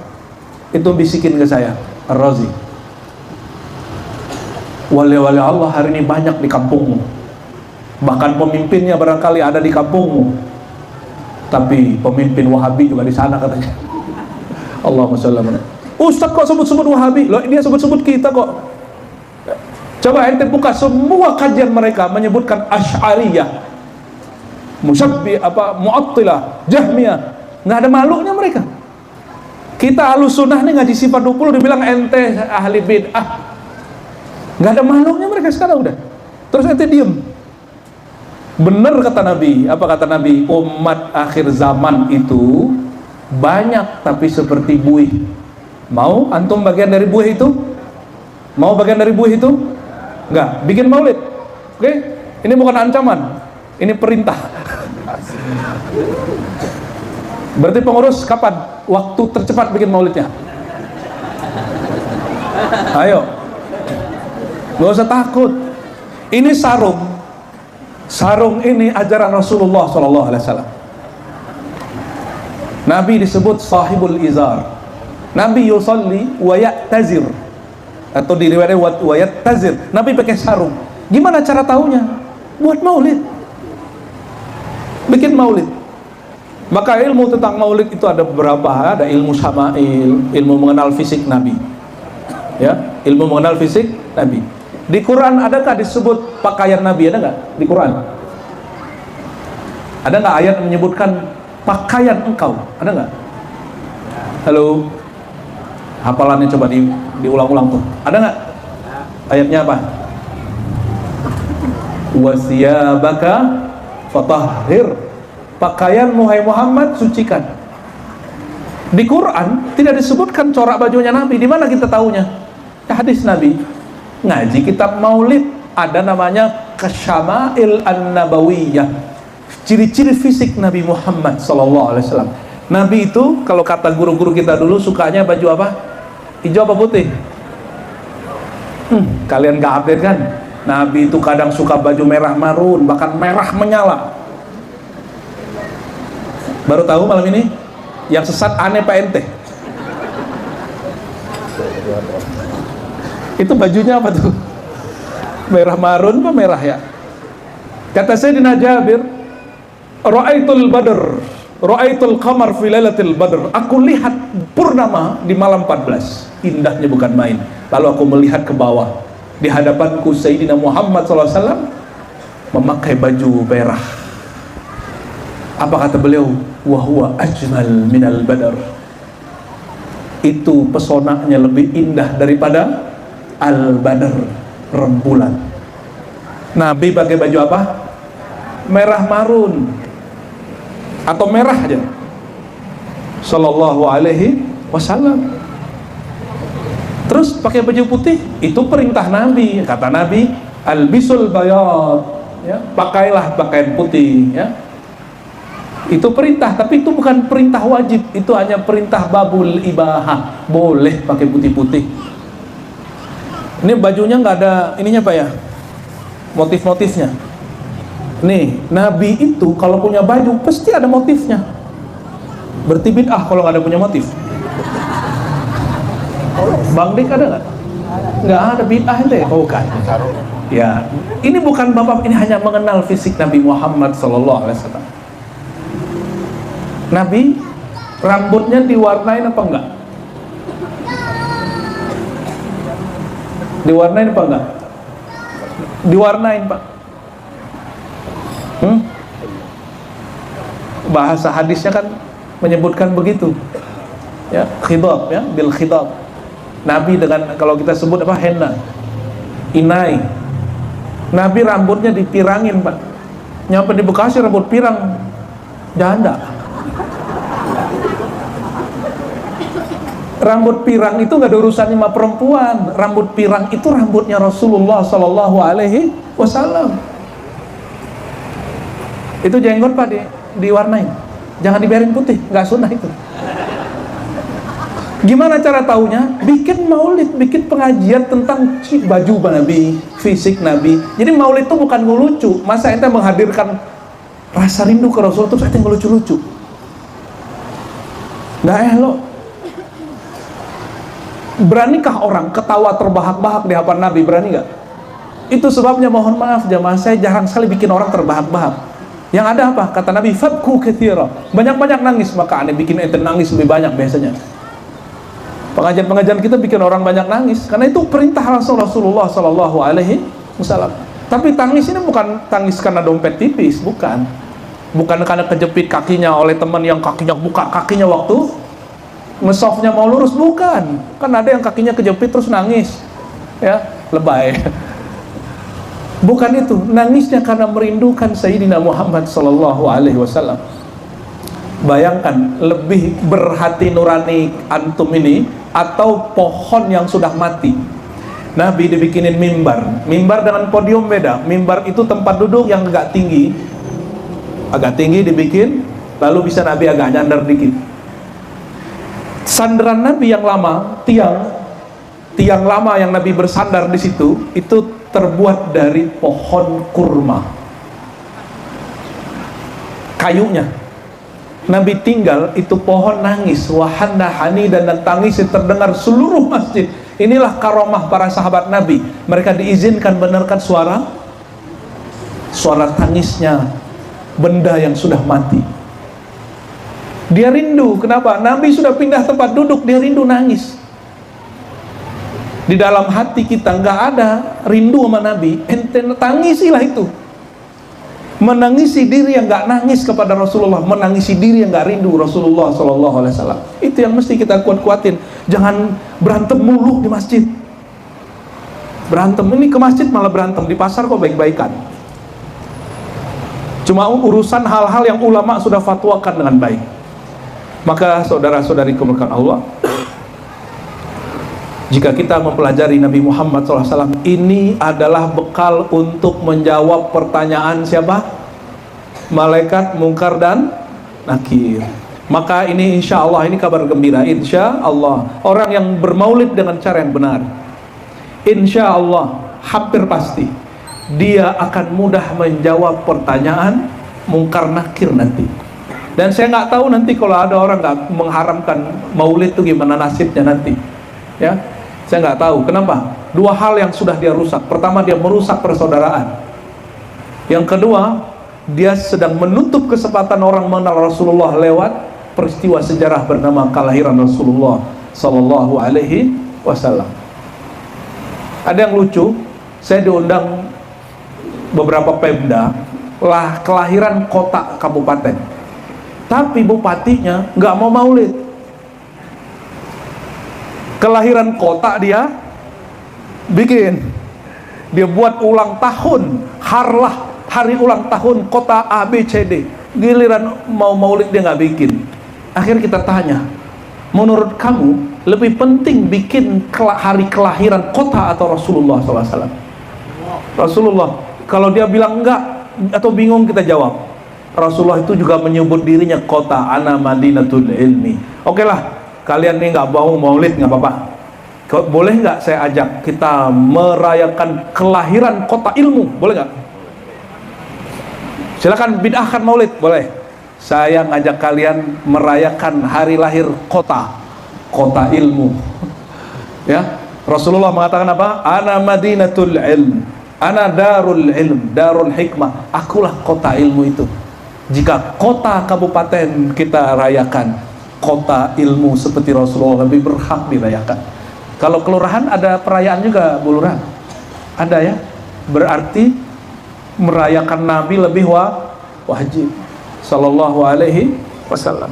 itu bisikin ke saya, Ar-Razi, wali-wali Allah hari ini banyak di kampungmu, bahkan pemimpinnya barangkali ada di kampungmu, tapi pemimpin Wahabi juga di sana katanya. Allahumma sholli ala. Ustaz kok sebut-sebut Wahabi? Loh, dia sebut-sebut kita kok. Coba ente buka semua kajian mereka menyebutkan Asy'ariyah, Musyabbih, Mu'attilah, Jahmiyah, nggak ada malunya mereka. Kita Ahlus Sunnah nih ngaji sifat 20 dibilang ente ahli bid'ah, nggak ada malunya mereka sekarang udah. Terus ente diem. Bener kata Nabi, apa kata Nabi? Umat akhir zaman itu banyak tapi seperti buih. Mau antum bagian dari buih itu? Mau bagian dari buih itu? Enggak, bikin maulid. Oke? Ini bukan ancaman, ini perintah. Berarti pengurus kapan waktu tercepat bikin maulidnya? Ayo, gak usah takut. Ini sarung ini ajaran Rasulullah SAW. Nabi disebut sahibul izar. Nabi yusalli wa ya'tazir, atau di riwayat wa yattazir. Nabi pakai sarung. Gimana cara tahunya? Buat maulid, bikin maulid. Maka ilmu tentang maulid itu ada beberapa. Ada ilmu syama'il, ilmu mengenal fisik Nabi, ya, ilmu mengenal fisik Nabi. Di Quran adakah disebut pakaian Nabi? Ada nggak di Quran? Ada nggak ayat menyebutkan pakaian engkau? Ada nggak? Halo, hafalannya coba diulang-ulang tuh. Ada nggak? Ayatnya apa? Wasiyabaka fatahhir. Pakaian Muhammad Muhammad sucikan. Di Quran tidak disebutkan corak bajunya Nabi. Di mana kita tahunya? Hadis Nabi. Ngaji kitab Maulid ada namanya Kasyama'il An-Nabawiyah. Ciri-ciri fisik Nabi Muhammad SAW. Nabi itu kalau kata guru-guru kita dulu sukanya baju apa? Hijau apa putih? Kalian gak update kan? Nabi itu kadang suka baju merah marun, bahkan merah menyala. Baru tahu malam ini? Yang sesat aneh Pak ente. Itu bajunya apa tuh? Merah marun apa merah ya? Kata Sayyidina Jabir, Ra'aitul Badr, Ra'aitul Qamar fi lailatul Badr. Aku lihat purnama di malam 14. Indahnya bukan main. Lalu aku melihat ke bawah. Di hadapanku Sayyidina Muhammad SAW memakai baju merah. Apa kata beliau? Wa huwa ajmal minal badr. Itu pesonanya lebih indah daripada al-badr, rembulan. Nabi pakai baju apa? Merah marun atau merah aja. Sallallahu alaihi wasallam. Terus pakai baju putih, itu perintah Nabi. Kata Nabi, albisul bayad, ya, pakailah pakaian putih, ya. Itu perintah, tapi itu bukan perintah wajib, itu hanya perintah babul ibahah, boleh pakai putih-putih. Ini bajunya nggak ada ininya Pak ya, motif-motifnya. Nih, Nabi itu kalau punya baju pasti ada motifnya. Berarti bid'ah kalau nggak ada punya motif. Bang Dik ada nggak? Nggak ada bid'ah itu ya? Oh kan. Ya, ini bukan bapak, ini hanya mengenal fisik Nabi Muhammad SAW. Nabi rambutnya diwarnain apa enggak? Diwarnain apa enggak? Diwarnain Pak. Bahasa hadisnya kan menyebutkan begitu. Ya, khidab ya, bil khidab. Nabi dengan kalau kita sebut apa? Henna. Inai. Nabi rambutnya dipirangin Pak. Nyampe di Bekasi rambut pirang janda. Rambut pirang itu nggak ada urusannya sama perempuan. Rambut pirang itu rambutnya Rasulullah Sallallahu Alaihi Wasallam. Itu jenggot Pak diwarnain. Jangan dibiarin putih, nggak sunnah itu. Gimana cara taunya? Bikin maulid, bikin pengajian tentang baju Nabi, fisik Nabi. Jadi maulid itu bukan ngelucu. Masa ente menghadirkan rasa rindu ke Rasul terus ente ngelucu-lucu? Nggak elok. Beranikah orang ketawa terbahak-bahak di hadapan Nabi? Berani nggak? Itu sebabnya mohon maaf jamaah, saya jarang sekali bikin orang terbahak-bahak. Yang ada apa? Kata Nabi, fabku katsira. Banyak-banyak nangis, maka aneh bikin ente nangis lebih banyak biasanya. Pengajian-pengajian kita bikin orang banyak nangis karena itu perintah Rasulullah Sallallahu Alaihi Wasallam. Tapi tangis ini bukan tangis karena dompet tipis, bukan. Bukan karena kejepit kakinya oleh teman yang kakinya buka kakinya waktu ngesoftnya mau lurus, bukan. Kan ada yang kakinya kejepit terus nangis, ya lebay. Bukan itu, nangisnya karena merindukan Sayyidina Muhammad Sallallahu Alaihi Wasallam. Bayangkan lebih berhati nurani antum ini atau pohon yang sudah mati. Nabi dibikinin mimbar. Mimbar dengan podium beda. Mimbar itu tempat duduk yang agak tinggi dibikin, lalu bisa Nabi agak nyandar dikit. Sandaran Nabi yang lama, tiang lama yang Nabi bersandar di situ, itu terbuat dari pohon kurma. Kayunya. Nabi tinggal, itu pohon nangis, wahana hani dan tangis terdengar seluruh masjid. Inilah karomah para sahabat Nabi. Mereka diizinkan benarkan suara tangisnya benda yang sudah mati. Dia rindu, kenapa? Nabi sudah pindah tempat duduk, dia rindu nangis. Di dalam hati kita nggak ada rindu sama Nabi, ente tangisilah itu. Menangisi diri yang nggak nangis kepada Rasulullah, menangisi diri yang nggak rindu Rasulullah Sallallahu Alaihi Wasallam. Itu yang mesti kita kuat-kuatin. Jangan berantem mulu di masjid. Berantem ini ke masjid malah berantem, di pasar kok baik-baikan. Cuma urusan hal-hal yang ulama sudah fatwakan dengan baik. Maka saudara-saudari kemuliaan Allah, jika kita mempelajari Nabi Muhammad SAW, ini adalah bekal untuk menjawab pertanyaan siapa? Malaikat Mungkar dan Nakir. Maka ini insya Allah, ini kabar gembira. Insya Allah, orang yang bermaulid dengan cara yang benar, insya Allah, hampir pasti dia akan mudah menjawab pertanyaan Mungkar Nakir nanti. Dan saya nggak tahu nanti kalau ada orang nggak mengharamkan maulid itu gimana nasibnya nanti, ya. Saya nggak tahu. Kenapa? Dua hal yang sudah dia rusak. Pertama, dia merusak persaudaraan. Yang kedua, dia sedang menutup kesempatan orang mengenal Rasulullah lewat peristiwa sejarah bernama kelahiran Rasulullah Sallallahu Alaihi Wasallam. Ada yang lucu. Saya diundang beberapa Pemda lah kelahiran kota kabupaten. Tapi bupatinya nggak mau maulid. Kelahiran kota dia bikin, dia buat ulang tahun, hari ulang tahun kota ABCD. Giliran mau maulid dia nggak bikin. Akhirnya kita tanya, menurut kamu lebih penting bikin hari kelahiran kota atau Rasulullah SAW? Rasulullah. Kalau dia bilang enggak atau bingung, kita jawab, Rasulullah itu juga menyebut dirinya kota ana madinatul ilmi. Oke lah, kalian nih nggak mau maulid nggak apa-apa. Boleh nggak saya ajak kita merayakan kelahiran kota ilmu? Boleh nggak? Silakan bid'ahkan maulid, boleh. Saya ngajak kalian merayakan hari lahir kota ilmu. Ya, Rasulullah mengatakan apa? Ana madinatul ilm, ana darul ilm, darul hikmah. Akulah kota ilmu itu. Jika kota kabupaten kita rayakan kota ilmu seperti Rasulullah, lebih berhak dirayakan. Kalau kelurahan ada perayaan juga, Bu Lurah? Ada ya? Berarti merayakan Nabi lebih wajib sallallahu alaihi wasallam.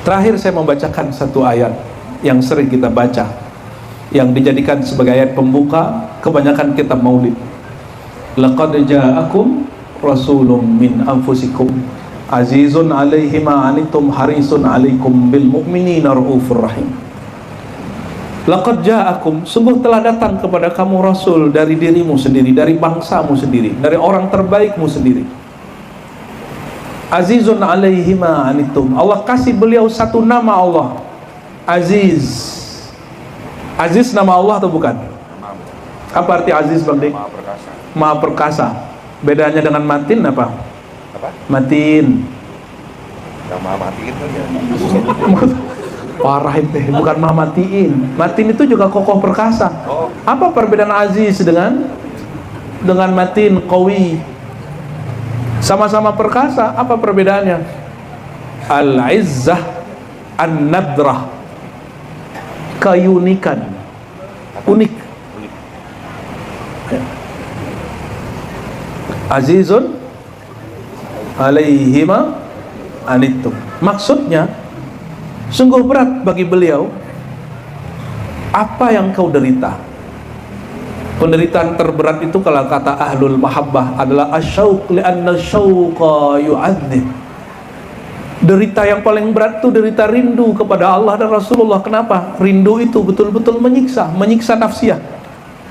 Terakhir saya membacakan satu ayat yang sering kita baca, yang dijadikan sebagai ayat pembuka kebanyakan kitab maulid. Laqad ja'akum rasulun min anfusikum azizun alaihi ma anittum harisun alaikum bil mu'minina raufur rahim. Laqad ja'akum, sungguh telah datang kepada kamu rasul dari dirimu sendiri, dari bangsamu sendiri, dari orang terbaikmu sendiri. Azizun alaihi ma anittum. Allah kasih beliau satu nama Allah, Aziz. Aziz nama Allah atau bukan? Apa arti Aziz, Bang Dik? Maha perkasa. Maha perkasa. Bedanya dengan Matin apa? Apa? Matin. Yang maha matiin kan ya. Parah itu, bukan maha matiin. Matin itu juga kokoh perkasa. Oh, Apa perbedaan Aziz dengan Matin, Qawi? Sama-sama perkasa, apa perbedaannya? Al-izzah, an-nadrah, keunikan, unik. Azizun alaihima anittum. Maksudnya sungguh berat bagi beliau apa yang kau derita. Penderitaan terberat itu kalau kata ahlul mahabbah adalah asyauq, li'anna syauqa yu'adzib. Derita yang paling berat itu derita rindu kepada Allah dan Rasulullah. Kenapa? Rindu itu betul-betul menyiksa nafsiah.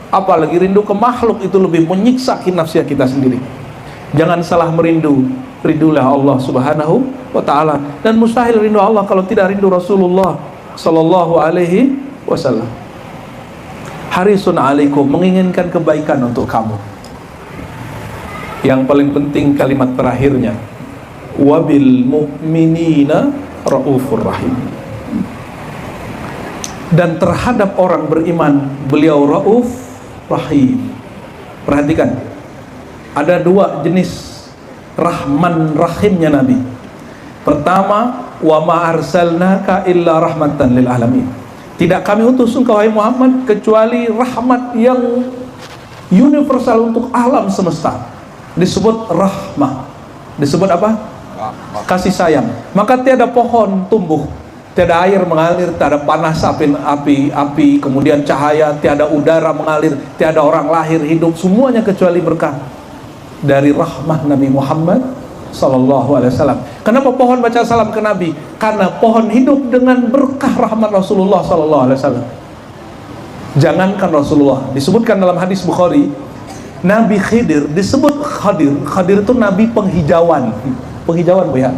Apalagi rindu ke makhluk itu lebih menyiksa nafsiah kita sendiri. Jangan salah merindu. Rindulah Allah subhanahu wa ta'ala. Dan mustahil rindu Allah kalau tidak rindu Rasulullah sallallahu alaihi wasallam. Harisun alaikum, menginginkan kebaikan untuk kamu. Yang paling penting kalimat terakhirnya, wabil mu'minina raufur rahim. Dan terhadap orang beriman beliau rauf rahim. Perhatikan, ada dua jenis rahman rahimnya Nabi. Pertama, wa ma arsalnaka illa rahmatan lil alamin. Tidak kami utus engkau wahai Muhammad kecuali rahmat yang universal untuk alam semesta. Disebut rahmah. Disebut apa? Kasih sayang. Maka tiada pohon tumbuh, tiada air mengalir, tiada panas api, kemudian cahaya, tiada udara mengalir, tiada orang lahir hidup, semuanya kecuali berkah dari rahmah Nabi Muhammad sallallahu alaihi wasallam. Kenapa pohon baca salam ke Nabi? Karena pohon hidup dengan berkah rahmat Rasulullah sallallahu alaihi wasallam. Jangankan Rasulullah, disebutkan dalam hadis Bukhari, Nabi Khidir disebut Khadir. Khadir itu Nabi penghijauan. Penghijauan, Bu ya.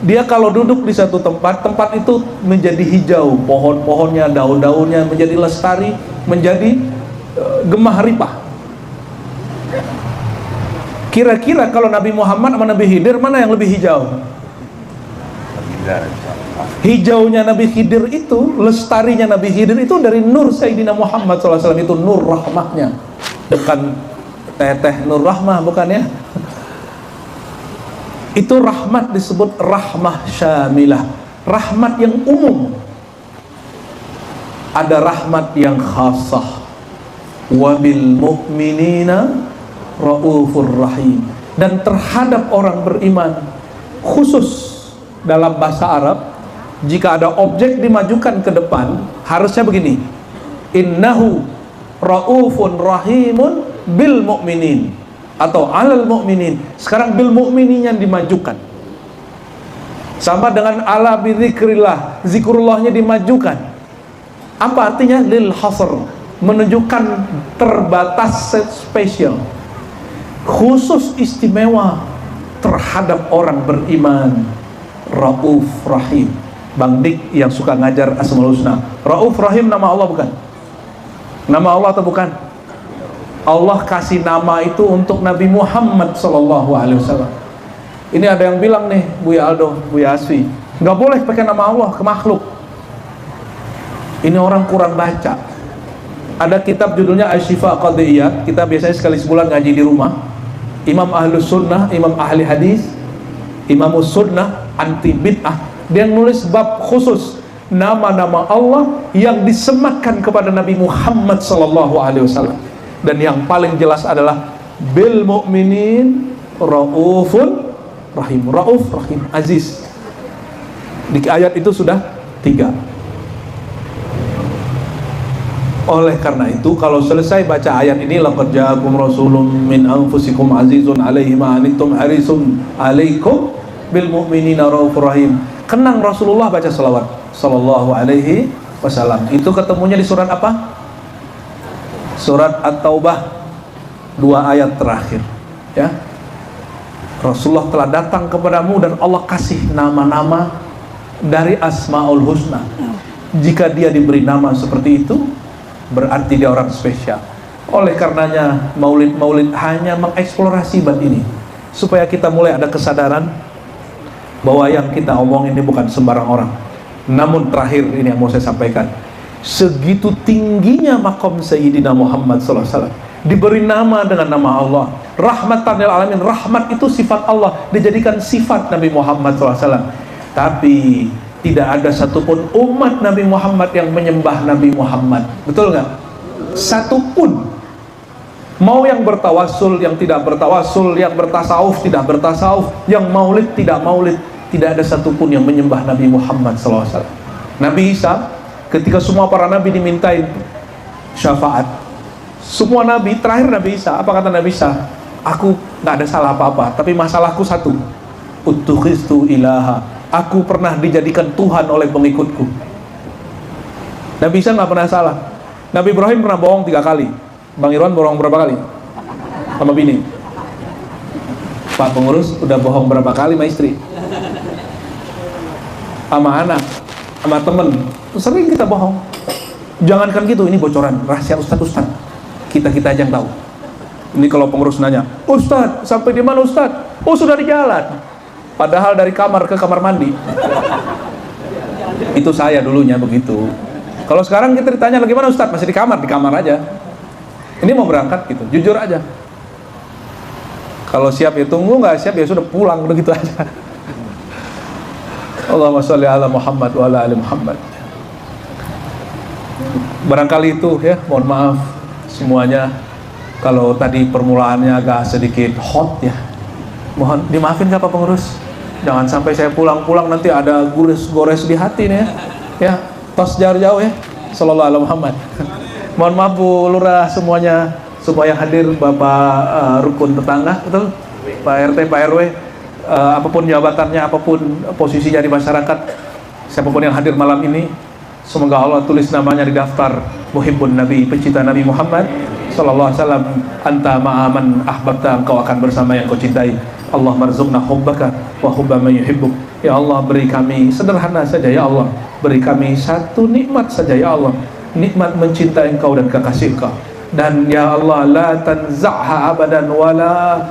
Dia kalau duduk di satu tempat itu menjadi hijau, pohon-pohonnya, daun-daunnya menjadi lestari, menjadi gemah ripah. Kira-kira kalau Nabi Muhammad sama Nabi Khidir mana yang lebih hijau? Hijaunya Nabi Khidir itu, lestarinya Nabi Khidir itu dari nur Sayyidina Muhammad SAW, itu nur rahmahnya. Bukan teteh nur rahmah, bukan ya. Itu rahmat disebut rahmah syamilah, rahmat yang umum. Ada rahmat yang khasah, wabil mu'minina raufur rahim. Dan terhadap orang beriman khusus dalam bahasa Arab, jika ada objek dimajukan ke depan harusnya begini, innahu raufun rahimun bil mu'minin atau alal mu'minin. Sekarang bil mu'minin yang dimajukan, sama dengan ala bi dzikrillah, zikrullahnya dimajukan. Apa artinya? Lil hasr, menunjukkan terbatas, spesial, khusus, istimewa. terhadap orang beriman. Rauf Rahim. Bang Dik yang suka ngajar Asmaul Husna, Rauf Rahim nama Allah bukan? Nama Allah atau bukan? Allah kasih nama itu untuk Nabi Muhammad SAW. Ini ada yang bilang nih, Buya Aldo, Buya Asfi, nggak boleh pakai nama Allah ke makhluk. Ini orang kurang baca. Ada kitab judulnya Asy-Syifa Qadhiyah. Kita biasanya sekali sebulan ngaji di rumah. Imam Ahlus Sunnah, Imam Ahli Hadis, Imamus Sunnah, anti bid'ah. Dia nulis bab khusus nama-nama Allah yang disematkan kepada Nabi Muhammad SAW. Dan yang paling jelas adalah bil mu'minin raufun rahim. Rauf Rahim, Aziz. Di ayat itu sudah 3. Oleh karena itu, kalau selesai baca ayat ini, laqad ja'akum rasulun min anfusikum azizun 'alaihi ma anittum harisun 'alaikum bil mu'minina raufur rahim. Kenang Rasulullah baca salawat sallallahu alaihi wasallam. Itu ketemunya di surat apa? Surat At-Taubah, 2 ayat terakhir, ya. Rasulullah telah datang kepadamu dan Allah kasih nama-nama dari Asmaul Husna. Jika dia diberi nama seperti itu, berarti dia orang spesial. Oleh karenanya maulid-maulid hanya mengeksplorasi bab ini, supaya kita mulai ada kesadaran bahwa yang kita omong ini bukan sembarang orang. Namun terakhir ini yang mau saya sampaikan, segitu tingginya makom Sayyidina Muhammad SAW, diberi nama dengan nama Allah, rahmatan lil alamin. Rahmat itu sifat Allah, dijadikan sifat Nabi Muhammad SAW. Tapi tidak ada satupun umat Nabi Muhammad yang menyembah Nabi Muhammad. Betul nggak? Satupun. Mau yang bertawasul, yang tidak bertawasul, yang bertasawuf, tidak bertasawuf, yang maulid, tidak maulid, tidak ada satupun yang menyembah Nabi Muhammad SAW. Nabi Isa, ketika semua para nabi dimintain syafaat, semua nabi, terakhir Nabi Isa, apa kata Nabi Isa? Aku nggak ada salah apa-apa, tapi masalahku satu, uttukhistu ilaha, aku pernah dijadikan Tuhan oleh pengikutku. Nabi Isa nggak pernah salah. Nabi Ibrahim pernah bohong 3 kali. Bang Irwan bohong berapa kali? Sama bini. Pak pengurus udah bohong berapa kali sama istri? Sama anak, sama temen. Sering kita bohong. Jangankan gitu, ini bocoran rahasia Ustadz. Kita aja yang tahu. Ini kalau pengurus nanya, Ustadz sampai di mana Ustadz? Oh sudah di jalan. Padahal dari kamar ke kamar mandi. Itu saya dulunya begitu. Kalau sekarang kita ditanya lagi mana Ustadz? Masih di kamar aja. Ini mau berangkat gitu, jujur aja. Kalau siap ya tunggu, nggak siap ya sudah pulang, udah gitu aja. Allahumma sholli ala Muhammad wa ala ali Muhammad. Barangkali itu ya, mohon maaf semuanya kalau tadi permulaannya agak sedikit hot ya. Mohon dimaafin nggak Pak Pengurus? Jangan sampai saya pulang-pulang nanti ada gores di hati nih ya. Ya, tos jauh-jauh ya. Sallallahu alaihi Muhammad. Mohon maaf Bu Lurah semuanya, semua yang hadir, Bapak rukun tetangga, betul? Pak RT, Pak RW, apapun jabatannya, apapun posisinya di masyarakat, siapapun yang hadir malam ini, semoga Allah tulis namanya di daftar Muhibbun Nabi, pecinta Nabi Muhammad sallallahu alaihi wasallam. Anta ma'aman ahbabta, engkau akan bersama yang kau cintai. Allah marzuqna hubbaka wa hubba man yuhibbuk. Ya Allah, beri kami sederhana saja ya Allah, beri kami satu nikmat saja ya Allah, nikmat mencintai engkau dan kekasih engkau. Dan ya Allah, la tanza'ha abadan wa la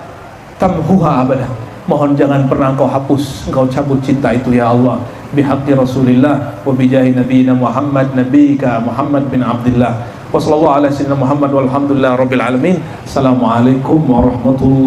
tamhuha abadan. Mohon jangan pernah engkau hapus, engkau cabut cinta itu ya Allah. Bihaqqi Rasulillah wa bijahi nabiyina Muhammad, nabiyika Muhammad bin Abdullah. Wa sallallahu ala sayyidina Muhammad walhamdulillah rabbil alamin. Assalamualaikum warahmatullahi